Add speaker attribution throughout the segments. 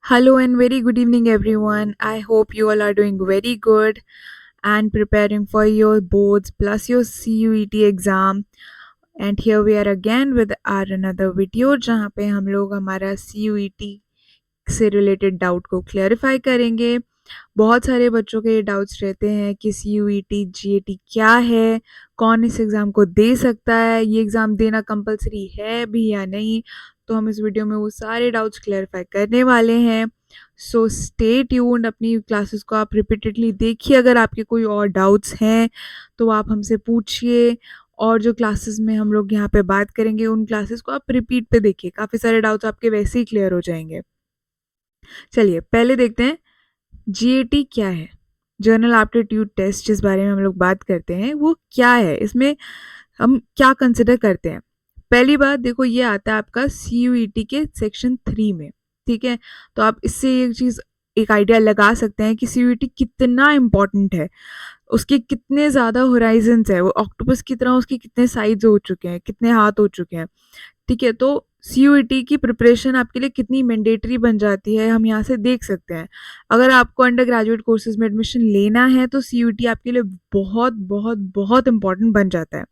Speaker 1: Hello and very good evening, everyone. I hope you all are doing very good and preparing for your boards plus your CUET exam. And here we are again with our another video जहाँ पे हम लोग हमारा CUET से related doubt को clarify करेंगे। बहुत सारे बच्चों के ये डाउट्स रहते हैं कि CUET GAT क्या है, कौन इस एग्ज़ाम को दे सकता है, ये एग्ज़ाम देना कंपलसरी है भी या नहीं। तो हम इस वीडियो में वो सारे डाउट्स क्लैरिफाई करने वाले हैं। सो स्टे ट्यून्ड, अपनी क्लासेस को आप रिपीटेडली देखिए। अगर आपके कोई और डाउट्स हैं तो आप हमसे पूछिए, और जो क्लासेस में हम लोग यहाँ पे बात करेंगे उन क्लासेस को आप रिपीट पे देखिए। काफ़ी सारे डाउट्स आपके वैसे ही क्लियर हो जाएंगे। चलिए पहले देखते हैं जीएटी क्या है। जर्नल एप्टीट्यूड टेस्ट जिस बारे में हम लोग बात करते हैं वो क्या है, इसमें हम क्या कंसिडर करते हैं। पहली बात देखो, ये आता है आपका सीयूईटी के सेक्शन 3 में। ठीक है, तो आप इससे एक चीज़ एक आइडिया लगा सकते हैं कि सीयूईटी कितना इम्पोर्टेंट है, उसके कितने ज़्यादा होराइजन्स है, वो ऑक्टोपस की तरह उसके कितने साइड्स हो चुके हैं, कितने हाथ हो चुके हैं। ठीक है, तो सीयूईटी की प्रिपरेशन आपके लिए कितनी मैंडेटरी बन जाती है, हम यहाँ से देख सकते हैं। अगर आपको अंडर ग्रेजुएट कोर्सेज में एडमिशन लेना है तो सीयूईटी आपके लिए बहुत बहुत बहुत इंपॉर्टेंट बन जाता है।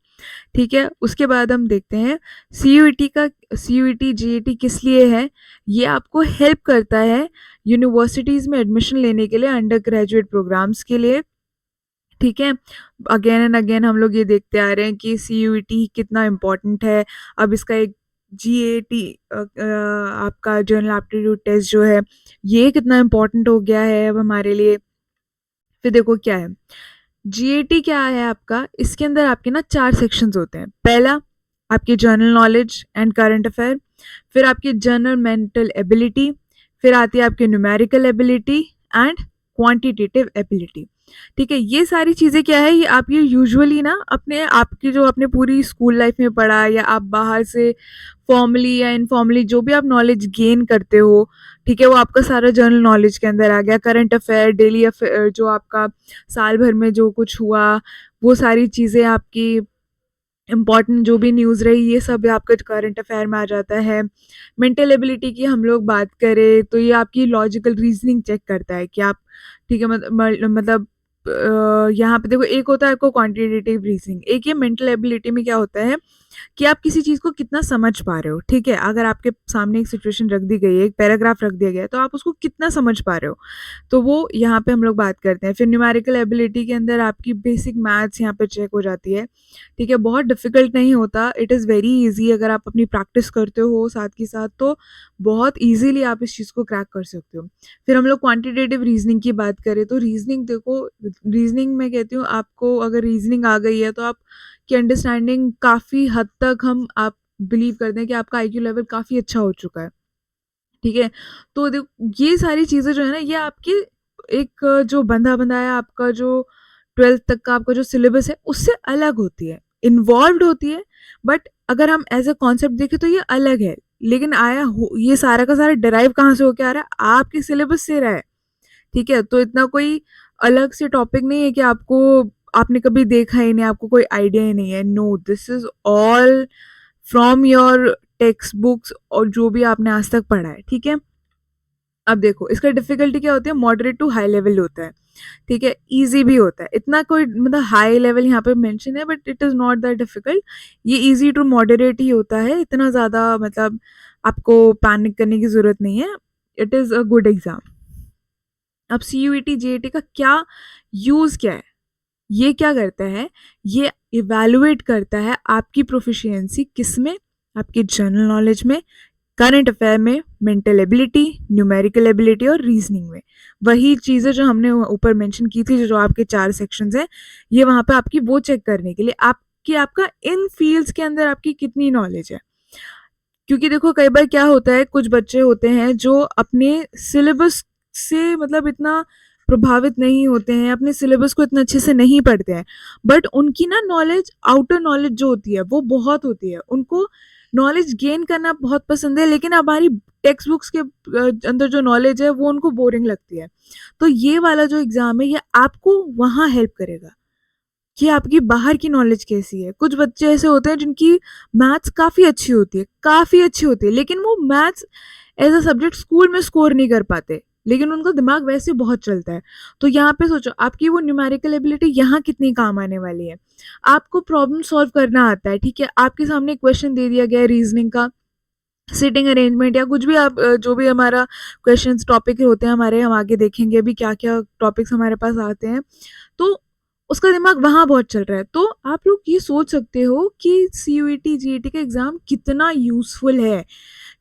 Speaker 1: ठीक है, उसके बाद हम देखते हैं सीयूईटी जीएटी किस लिए है। ये आपको हेल्प करता है यूनिवर्सिटीज़ में एडमिशन लेने के लिए, अंडर ग्रेजुएट प्रोग्राम्स के लिए। ठीक है, अगेन एंड अगेन हम लोग ये देखते आ रहे हैं कि सीयूईटी कितना इम्पोर्टेंट है। अब इसका एक जीएटी आपका जनरल एप्टीट्यूड टेस्ट जो है ये कितना इम्पोर्टेंट हो गया है अब हमारे लिए। फिर देखो क्या है जीएटी, क्या है आपका, इसके अंदर आपके ना 4 सेक्शंस होते हैं। पहला आपकी general knowledge and current affair, फिर आपकी जनरल मेंटल एबिलिटी, फिर आती है आपकी numerical ability and quantitative ability. ठीक है, ये सारी चीज़ें क्या है, ये आप ये यूजुअली ना अपने आपकी जो आपने पूरी स्कूल लाइफ में पढ़ा या आप बाहर से फॉर्मली या इनफॉर्मली जो भी आप नॉलेज गेन करते हो, ठीक है, वो आपका सारा जनरल नॉलेज के अंदर आ गया। करंट अफेयर, डेली अफेयर, जो आपका साल भर में जो कुछ हुआ, वो सारी चीज़ें आपकी इम्पॉर्टेंट जो भी न्यूज़ रही, ये सब आपका करंट अफेयर में आ जाता है। मेंटल एबिलिटी की हम लोग बात करें तो ये आपकी लॉजिकल रीजनिंग चेक करता है कि आप, ठीक है, मतलब यहाँ पे देखो, एक होता है आपको क्वांटिटेटिव रीजनिंग, एक ये मेंटल एबिलिटी में क्या होता है कि आप किसी चीज़ को कितना समझ पा रहे हो। ठीक है, अगर आपके सामने एक सिचुएशन रख दी गई है, एक पैराग्राफ रख दिया गया है, तो आप उसको कितना समझ पा रहे हो, तो वो यहाँ पे हम लोग बात करते हैं। फिर न्यूमेरिकल एबिलिटी के अंदर आपकी बेसिक मैथ्स यहाँ पे चेक हो जाती है। ठीक है, बहुत डिफिकल्ट नहीं होता, इट इज़ वेरी ईजी। अगर आप अपनी प्रैक्टिस करते हो साथ के साथ तो बहुत ईजीली आप इस चीज़ को क्रैक कर सकते हो। फिर हम लोग क्वांटिटेटिव रीजनिंग की बात करें तो रीजनिंग देखो, रीजनिंग में कहती हूँ आपको, अगर रीजनिंग आ गई है तो आप की अंडरस्टैंडिंग काफ़ी हद तक हम आप बिलीव करते हैं कि आपका आईक्यू लेवल काफ़ी अच्छा हो चुका है। ठीक है, तो ये सारी चीज़ें जो है ना, ये आपकी एक जो बंधा बंधाया आपका जो 12th तक का आपका जो सिलेबस है उससे अलग होती है, इन्वॉल्व्ड होती है, बट अगर हम एज अ कॉन्सेप्ट देखें तो ये अलग है। लेकिन आया हो ये सारा का सारा डिराइव कहाँ से होके आ रहा है, आपके सिलेबस से रहा है। ठीक है, तो इतना कोई अलग से टॉपिक नहीं है कि आपको आपने कभी देखा ही नहीं, आपको कोई आइडिया ही नहीं है। No, this is all from your text books और जो भी आपने आज तक पढ़ा है। ठीक है, अब देखो इसका डिफिकल्टी क्या होती है, मॉडरेट टू हाई लेवल होता है। ठीक है, इजी भी होता है, इतना कोई मतलब हाई लेवल यहाँ पे मेंशन है but it is not that difficult. ये इजी टू मॉडरेट ही होता है, इतना ज़्यादा मतलब आपको पैनिक करने की ज़रूरत नहीं है। It is a good exam. अब सीयूईटी जेईटी का क्या यूज़ क्या है, ये क्या करता है, ये इवैल्यूएट करता है आपकी प्रोफिशिएंसी किस में, आपकी जनरल नॉलेज में, करंट अफेयर में, मेंटल एबिलिटी, न्यूमेरिकल एबिलिटी और रीजनिंग में। वही चीज़ें जो हमने ऊपर मेंशन की थी, जो आपके 4 सेक्शंस हैं, ये वहाँ पे आपकी वो चेक करने के लिए आपकी आपका इन फील्ड्स के अंदर आपकी कितनी नॉलेज है। क्योंकि देखो कई बार क्या होता है, कुछ बच्चे होते हैं जो अपने सिलेबस से मतलब इतना प्रभावित नहीं होते हैं, अपने सिलेबस को इतना अच्छे से नहीं पढ़ते हैं, बट उनकी ना नॉलेज, आउटर नॉलेज जो होती है वो बहुत होती है, उनको नॉलेज गेन करना बहुत पसंद है, लेकिन हमारी टेक्स्ट बुक्स के अंदर जो नॉलेज है वो उनको बोरिंग लगती है। तो ये वाला जो एग्जाम है ये आपको वहाँ हेल्प करेगा कि आपकी बाहर की नॉलेज कैसी है। कुछ बच्चे ऐसे होते हैं जिनकी मैथ्स काफ़ी अच्छी होती है, काफ़ी अच्छी होती है, लेकिन वो maths as a subject school में स्कोर नहीं कर पाते, लेकिन उनका दिमाग वैसे बहुत चलता है। तो यहाँ पे सोचो आपकी वो न्यूमेरिकल एबिलिटी यहाँ कितनी काम आने वाली है। आपको प्रॉब्लम सॉल्व करना आता है, ठीक है, आपके सामने क्वेश्चन दे दिया गया है रीजनिंग का, सिटिंग अरेंजमेंट या कुछ भी, आप जो भी हमारा क्वेश्चंस टॉपिक होते हैं हमारे, हम आगे देखेंगे अभी क्या क्या टॉपिक्स हमारे पास आते हैं, तो उसका दिमाग वहाँ बहुत चल रहा है। तो आप लोग ये सोच सकते हो कि सीयूईटी जीईटी का एग्जाम कितना यूजफुल है।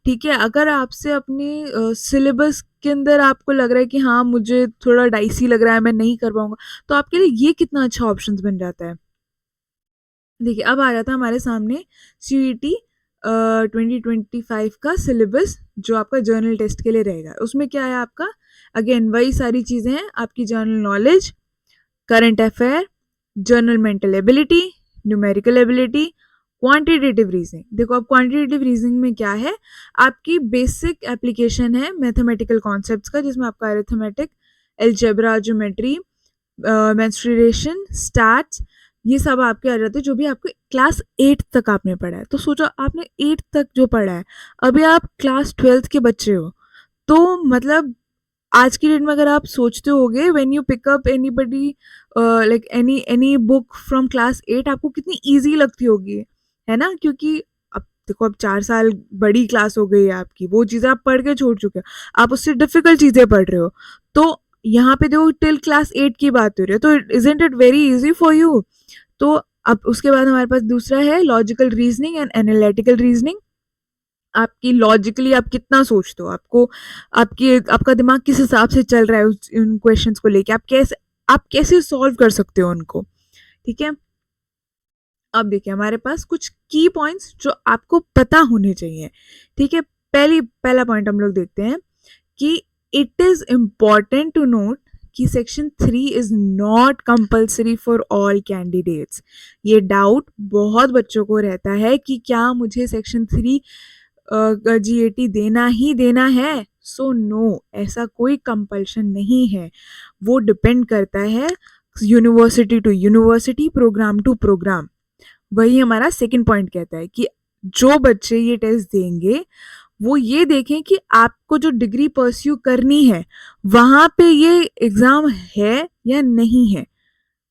Speaker 1: ठीक है, अगर आपसे अपने सिलेबस के अंदर आपको लग रहा है कि हाँ मुझे थोड़ा डाइसी लग रहा है, मैं नहीं कर पाऊंगा, तो आपके लिए ये कितना अच्छा ऑप्शन बन जाता है। देखिए अब आ जाता है हमारे सामने सीयूईटी 2025 का सिलेबस, जो आपका जर्नल टेस्ट के लिए रहेगा। उसमें क्या है आपका, अगेन वही सारी चीजें हैं, आपकी general knowledge, current affair, journal mental ability, numerical ability, quantitative reasoning. देखो अब क्वांटिटेटिव रीजनिंग में क्या है, आपकी बेसिक एप्लीकेशन है मैथमेटिकल कॉन्सेप्ट्स का, जिसमें आपका arithmetic, algebra, geometry, menstruation, stats, ये सब आपके आ जाते हैं, जो भी आपको क्लास 8 तक आपने पढ़ा है। तो सोचो आपने 8 तक जो पढ़ा है, अभी आप क्लास 12th के बच्चे हो, तो मतलब आज की डेट में अगर आप सोचते होगे when you pick up anybody like any book from class 8, आपको कितनी इजी लगती होगी, है ना, क्योंकि अब देखो अब 4 साल बड़ी क्लास हो गई है आपकी, वो चीज़ें आप पढ़ के छोड़ चुके हो, आप उससे डिफिकल्ट चीज़ें पढ़ रहे हो। तो यहाँ पे देखो टिल क्लास 8 की बात हो रही है, तो isn't it very easy for you. तो अब उसके बाद हमारे पास दूसरा है logical reasoning and analytical reasoning. आपकी लॉजिकली आप कितना सोचते हो, आपको आपका दिमाग किस हिसाब से चल रहा है उन क्वेश्चंस को लेके, आप कैसे सॉल्व कर सकते हो उनको। ठीक है, अब देखिए हमारे पास कुछ की पॉइंट्स जो आपको पता होने चाहिए। ठीक है, पहला पॉइंट हम लोग देखते हैं कि it is important to note कि section 3 is not compulsory for all candidates. ये डाउट बहुत बच्चों को रहता है कि क्या मुझे सेक्शन 3 जीएटी देना ही देना है। सो नो, ऐसा कोई कंपल्शन नहीं है, वो डिपेंड करता है university to university, program to program. वही हमारा सेकंड पॉइंट कहता है कि जो बच्चे ये टेस्ट देंगे वो ये देखें कि आपको जो डिग्री परस्यू करनी है वहां पे ये एग्जाम है या नहीं है।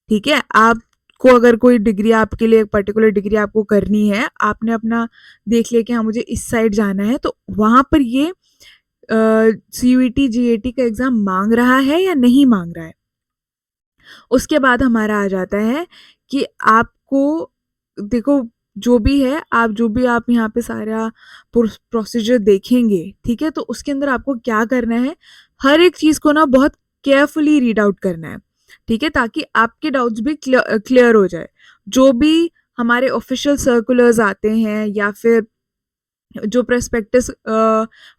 Speaker 1: ठीक है, आपको अगर कोई डिग्री, आपके लिए एक पर्टिकुलर डिग्री आपको करनी है, आपने अपना देख लिया कि हाँ मुझे इस साइड जाना है, तो वहां पर ये सीयूईटी जीएटी का एग्जाम मांग रहा है या नहीं मांग रहा है। उसके बाद हमारा आ जाता है कि आपको देखो जो भी आप यहाँ पे सारा प्रोसीजर देखेंगे, ठीक है, तो उसके अंदर आपको क्या करना है, हर एक चीज को ना बहुत केयरफुली रीड आउट करना है। ठीक है, ताकि आपके डाउट्स भी क्लियर हो जाए। जो भी हमारे ऑफिशियल सर्कुलर्स आते हैं या फिर जो प्रोस्पेक्टस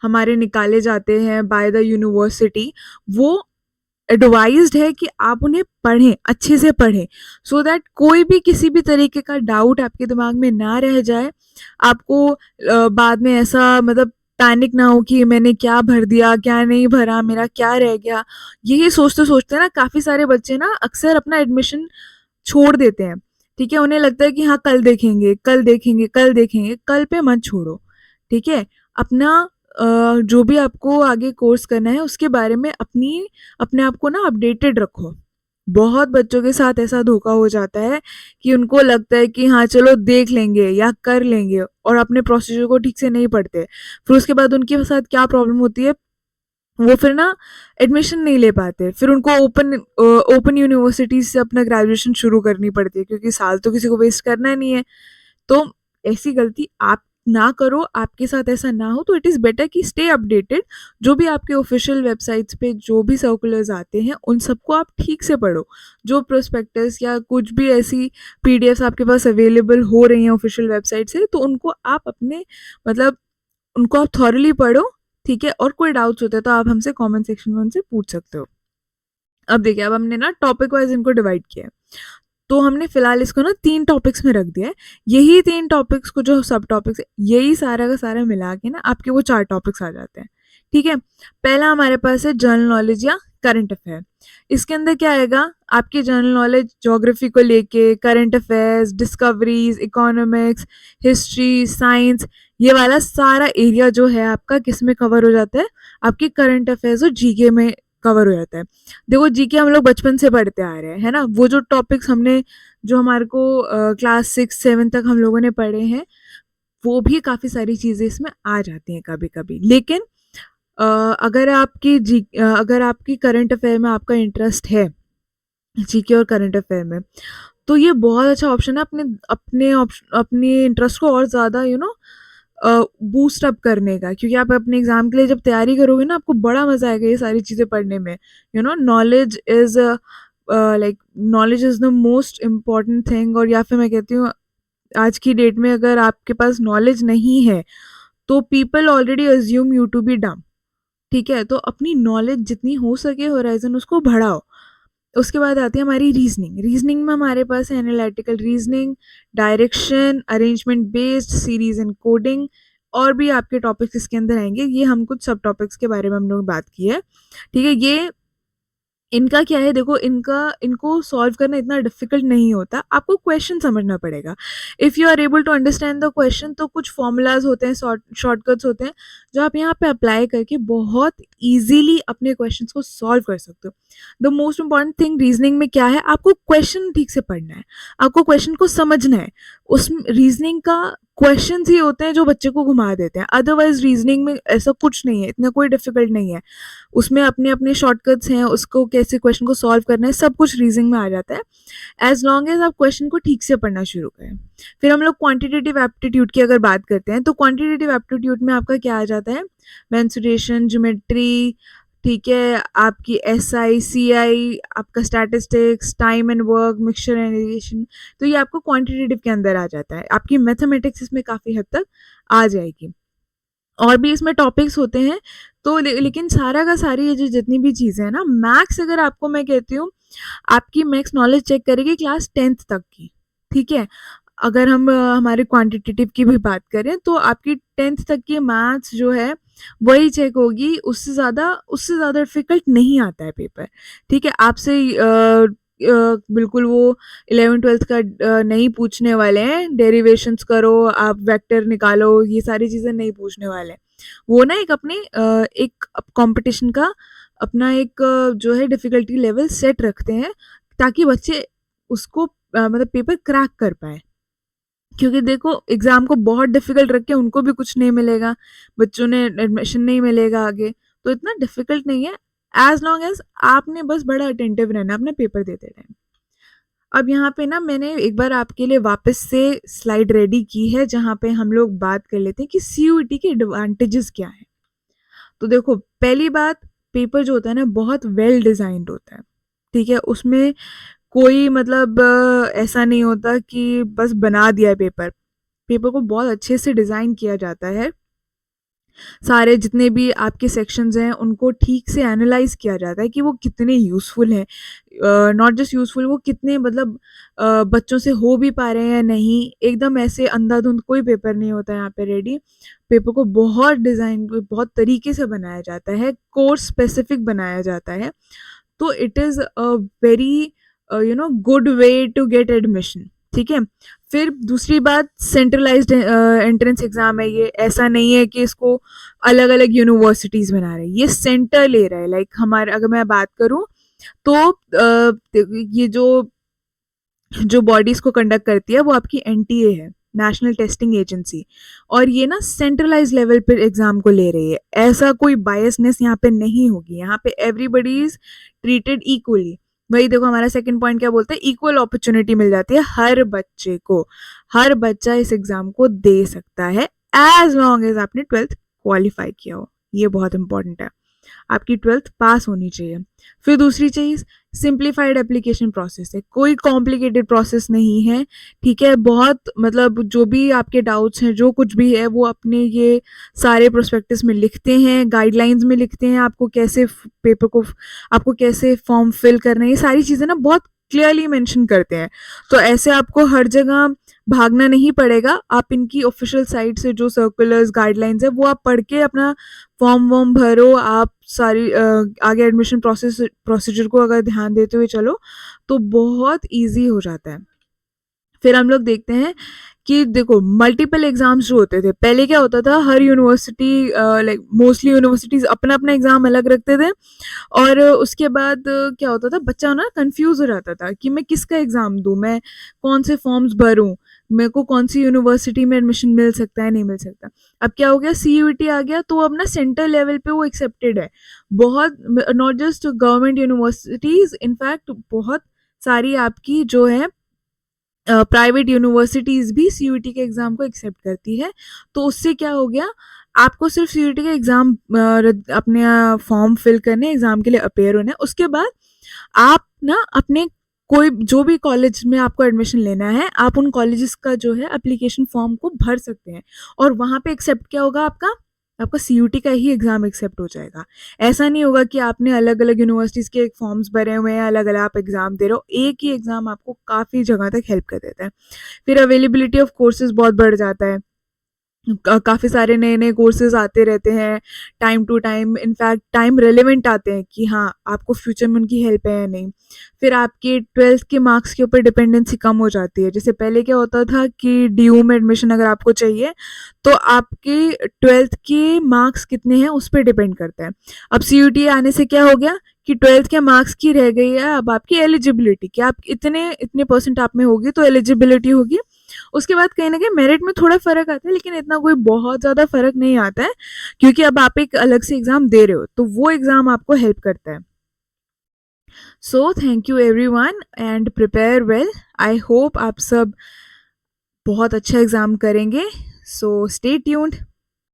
Speaker 1: हमारे निकाले जाते हैं बाय द यूनिवर्सिटी, वो एडवाइज्ड है कि आप उन्हें पढ़ें, अच्छे से पढ़ें, सो दैट कोई भी किसी भी तरीके का डाउट आपके दिमाग में ना रह जाए। आपको बाद में ऐसा मतलब पैनिक ना हो कि मैंने क्या भर दिया, क्या नहीं भरा, मेरा क्या रह गया। यही सोचते सोचते ना काफी सारे बच्चे ना अक्सर अपना एडमिशन छोड़ देते हैं। ठीक है, उन्हें लगता है कि हाँ कल देखेंगे, कल देखेंगे, कल देखेंगे, कल पे मत छोड़ो। ठीक है, अपना जो भी आपको आगे कोर्स करना है उसके बारे में अपने आप को ना अपडेटेड रखो। बहुत बच्चों के साथ ऐसा धोखा हो जाता है कि उनको लगता है कि हाँ चलो देख लेंगे या कर लेंगे, और अपने प्रोसीजर को ठीक से नहीं पढ़ते। फिर उसके बाद उनके साथ क्या प्रॉब्लम होती है, वो फिर ना एडमिशन नहीं ले पाते, फिर उनको ओपन यूनिवर्सिटी से अपना ग्रेजुएशन शुरू करनी पड़ती है, क्योंकि साल तो किसी को वेस्ट करना नहीं है। तो ऐसी गलती आप ना करो, आपके साथ ऐसा ना हो, तो इट इज़ बेटर कि स्टे अपडेटेड। जो भी आपके ऑफिशियल वेबसाइट्स पे जो भी सर्कुलर्स आते हैं उन सबको आप ठीक से पढ़ो। जो प्रोस्पेक्टस या कुछ भी ऐसी पीडीएफ्स आपके पास अवेलेबल हो रही हैं ऑफिशियल वेबसाइट से, तो उनको आप अपने मतलब उनको आप थॉरली पढ़ो। ठीक है, और कोई डाउट्स होते हैं तो आप हमसे कमेंट सेक्शन में उनसे पूछ सकते हो। अब देखिए, अब हमने ना टॉपिक वाइज इनको डिवाइड किया है, तो हमने फिलहाल इसको ना 3 टॉपिक्स में रख दिया है। यही 3 टॉपिक्स को जो सब टॉपिक्स है, यही सारा का सारा मिला के ना आपके वो 4 टॉपिक्स आ जाते हैं। ठीक है, पहला हमारे पास है जनरल नॉलेज या करंट अफेयर। इसके अंदर क्या आएगा, आपकी जनरल नॉलेज ज्योग्राफी को लेके, current affairs, discoveries, economics, history, science, ये वाला सारा एरिया जो है आपका किस में कवर हो जाता है, आपके करंट अफेयर्स और जीके में कवर हो जाता है। देखो जीके हम लोग बचपन से पढ़ते आ रहे हैं, है ना, वो जो टॉपिक्स हमने जो हमारे को क्लास 6 7 तक हम लोगों ने पढ़े हैं, वो भी काफ़ी सारी चीज़ें इसमें आ जाती हैं कभी कभी। लेकिन अगर आपकी करंट अफेयर में आपका इंटरेस्ट है, जीके और करंट अफेयर में, तो ये बहुत अच्छा ऑप्शन है अपने अपने अपने इंटरेस्ट को और ज़्यादा बूस्ट अप करने का। क्योंकि आप अपने एग्जाम के लिए जब तैयारी करोगे ना, आपको बड़ा मजा आएगा ये सारी चीज़ें पढ़ने में। Knowledge is knowledge is the most important thing. और या फिर मैं कहती हूँ, आज की डेट में अगर आपके पास नॉलेज नहीं है तो people already assume you to be dumb. ठीक है, तो अपनी नॉलेज जितनी हो सके होराइजन उसको बढ़ाओ। उसके बाद आती है हमारी रीजनिंग। रीजनिंग में हमारे पास है analytical reasoning, direction, arrangement based, series and coding, और भी आपके टॉपिक्स इसके अंदर आएंगे। ये हम कुछ सब टॉपिक्स के बारे में हम लोग बात की है। ठीक है, ये इनका क्या है, देखो इनको सॉल्व करना इतना डिफिकल्ट नहीं होता, आपको क्वेश्चन समझना पड़ेगा। If you are able to understand the question, तो कुछ फॉर्मूलाज होते हैं, शॉर्टकट्स होते हैं, जो आप यहाँ पे अप्लाई करके बहुत इजीली अपने क्वेश्चंस को सॉल्व कर सकते हो। The most important thing reasoning में क्या है, आपको क्वेश्चन ठीक से पढ़ना है, आपको क्वेश्चन को समझना है। उस रीजनिंग का क्वेश्चन ही होते हैं जो बच्चे को घुमा देते हैं। अदरवाइज रीजनिंग में ऐसा कुछ नहीं है, इतना कोई डिफिकल्ट नहीं है। उसमें अपने अपने शॉर्टकट्स हैं, उसको कैसे क्वेश्चन को सॉल्व करना है, सब कुछ रीजनिंग में आ जाता है, एज लॉन्ग एज आप क्वेश्चन को ठीक से पढ़ना शुरू करें। फिर हम लोग क्वांटिटेटिव एप्टीट्यूड की अगर बात करते हैं, तो क्वांटिटेटिव एप्टीट्यूड में आपका क्या आ जाता है, मेंसुरेशन, ज्योमेट्री, ठीक है, आपकी SI CI, आपका statistics, time and work, mixture and allegation, तो ये आपको क्वांटिटेटिव के अंदर आ जाता है। आपकी मैथमेटिक्स इसमें काफ़ी हद तक आ जाएगी। और भी इसमें टॉपिक्स होते हैं, तो लेकिन सारा का सारी ये जो जितनी भी चीज़ें हैं ना, मैथ्स अगर आपको मैं कहती हूँ, आपकी मैथ्स नॉलेज चेक करेगी क्लास 10th तक की। ठीक है, अगर हम हमारे क्वांटिटेटिव की भी बात करें, तो आपकी 10th तक की मैथ्स जो है वही चेक होगी, उससे ज़्यादा डिफिकल्ट नहीं आता है पेपर। ठीक है, आपसे बिल्कुल वो 11th 12th का नहीं पूछने वाले हैं, डेरिवेशंस करो, आप वेक्टर निकालो, ये सारी चीज़ें नहीं पूछने वाले हैं। वो ना एक कंपटीशन का अपना एक जो है डिफिकल्टी लेवल सेट रखते हैं, ताकि बच्चे उसको मतलब पेपर क्रैक कर पाए। क्योंकि देखो एग्जाम को बहुत डिफिकल्ट रख के उनको भी कुछ नहीं मिलेगा, बच्चों ने एडमिशन नहीं मिलेगा आगे, तो इतना डिफिकल्ट नहीं है, एज लॉन्ग एज आपने बस बड़ा अटेंटिव रहना अपना पेपर देते टाइम। अब यहाँ पे ना मैंने एक बार आपके लिए वापस से स्लाइड रेडी की है, जहाँ पे हम लोग बात कर लेते हैं कि CUET के एडवांटेजेस क्या है। तो देखो, पहली बात, पेपर जो होता है ना बहुत वेल डिजाइंड होता है। ठीक है, उसमें कोई मतलब ऐसा नहीं होता कि बस बना दिया है पेपर। पेपर को बहुत अच्छे से डिज़ाइन किया जाता है, सारे जितने भी आपके सेक्शंस हैं उनको ठीक से एनालाइज किया जाता है कि वो कितने यूज़फुल हैं, नॉट जस्ट यूज़फुल, वो कितने मतलब बच्चों से हो भी पा रहे हैं या नहीं। एकदम ऐसे अंधाधुंध कोई पेपर नहीं होता है यहाँ पे रेडी। पेपर को बहुत डिज़ाइन, बहुत तरीके से बनाया जाता है, कोर्स स्पेसिफिक बनाया जाता है, तो it is a very good way to get admission. ठीक है, फिर दूसरी बात, सेंट्रलाइज्ड एंट्रेंस एग्जाम है, ये ऐसा नहीं है कि इसको अलग अलग यूनिवर्सिटीज बना रहे हैं, ये सेंटर ले रहा है। लाइक हमारे, अगर मैं बात करूं तो ये जो बॉडी इसको कंडक्ट करती है वो आपकी NTA है, नेशनल टेस्टिंग एजेंसी, और ये ना सेंट्रलाइज लेवल पर एग्जाम को ले रही है। ऐसा कोई बायसनेस यहाँ पे नहीं होगी, यहाँ पे एवरीबडी इज ट्रीटेड इक्वली। वही देखो हमारा सेकंड पॉइंट क्या बोलते हैं, इक्वल अपॉर्चुनिटी मिल जाती है हर बच्चे को, हर बच्चा इस एग्जाम को दे सकता है, एज लॉन्ग एज आपने 12th क्वालिफाई किया हो। ये बहुत इंपॉर्टेंट है, आपकी 12th पास होनी चाहिए। फिर दूसरी चीज़, सिंप्लीफाइड एप्लीकेशन प्रोसेस है, कोई कॉम्प्लिकेटेड प्रोसेस नहीं है। ठीक है, बहुत मतलब जो भी आपके डाउट्स हैं, जो कुछ भी है, वो अपने ये सारे प्रोस्पेक्टस में लिखते हैं, गाइडलाइंस में लिखते हैं, आपको कैसे पेपर को, आपको कैसे फॉर्म फिल करना है, ये सारी चीज़ें ना बहुत क्लियरली मेंशन करते हैं। तो ऐसे आपको हर जगह भागना नहीं पड़ेगा, आप इनकी ऑफिशियल साइट से जो सर्कुलर्स गाइडलाइंस है वो आप पढ़ के अपना फॉर्म वॉर्म भरो। आप सारी आगे एडमिशन प्रोसीजर को अगर ध्यान देते हुए चलो तो बहुत इजी हो जाता है। फिर हम लोग देखते हैं कि देखो मल्टीपल एग्जाम्स जो होते थे पहले, क्या होता था हर यूनिवर्सिटी लाइक मोस्टली यूनिवर्सिटीज अपना अपना एग्जाम अलग रखते थे। और उसके बाद क्या होता था, बच्चा ना कंफ्यूज हो जाता था कि मैं किसका एग्जाम दूं, मैं कौन से फॉर्म्स भरूं, मेरे को कौन सी यूनिवर्सिटी में एडमिशन मिल सकता है नहीं मिल सकता। अब क्या हो गया, सीयूईटी आ गया, तो अब ना सेंटर लेवल पे वो एक्सेप्टेड है बहुत, not just government universities, in fact बहुत सारी आपकी जो है प्राइवेट यूनिवर्सिटीज भी सीयूईटी के एग्जाम को एक्सेप्ट करती है। तो उससे क्या हो गया, आपको सिर्फ सीयूईटी का एग्जाम अपने फॉर्म फिल करने, एग्जाम के लिए अपेयर होना है, उसके बाद आप ना अपने कोई जो भी कॉलेज में आपको एडमिशन लेना है, आप उन कॉलेजेस का जो है एप्लीकेशन फॉर्म को भर सकते हैं। और वहां पे एक्सेप्ट क्या होगा, आपका आपका सीयूटी का ही एग्जाम एक्सेप्ट हो जाएगा। ऐसा नहीं होगा कि आपने अलग अलग यूनिवर्सिटीज के फॉर्म्स भरे हुए हैं, अलग अलग आप एग्जाम दे रहे हो, एक ही एग्जाम आपको काफी जगह तक हेल्प कर देता है। फिर अवेलेबिलिटी ऑफ कोर्सेज बहुत बढ़ जाता है, काफ़ी सारे नए नए कोर्सेज आते रहते हैं time to time, in fact time relevant आते हैं कि हाँ आपको फ्यूचर में उनकी हेल्प है या नहीं। फिर आपके ट्वेल्थ के मार्क्स के ऊपर डिपेंडेंसी कम हो जाती है। जैसे पहले क्या होता था कि डीयू में एडमिशन अगर आपको चाहिए तो आपके ट्वेल्थ के मार्क्स कितने हैं उस पर डिपेंड करता है। अब सीयूटी आने से क्या हो गया कि ट्वेल्थ के मार्क्स की रह गई है अब आपकी एलिजिबिलिटी, कि आप इतने इतने परसेंट आप में होगी तो एलिजिबिलिटी होगी। उसके बाद कहीं ना कहीं मेरिट में थोड़ा फर्क आता है, लेकिन इतना कोई बहुत ज़्यादा फर्क नहीं आता है, क्योंकि अब आप एक अलग से एग्ज़ाम दे रहे हो तो वो एग्ज़ाम आपको हेल्प करता है। So thank you every one and prepare well. I hope आप सब बहुत अच्छा एग्ज़ाम करेंगे। So stay tuned.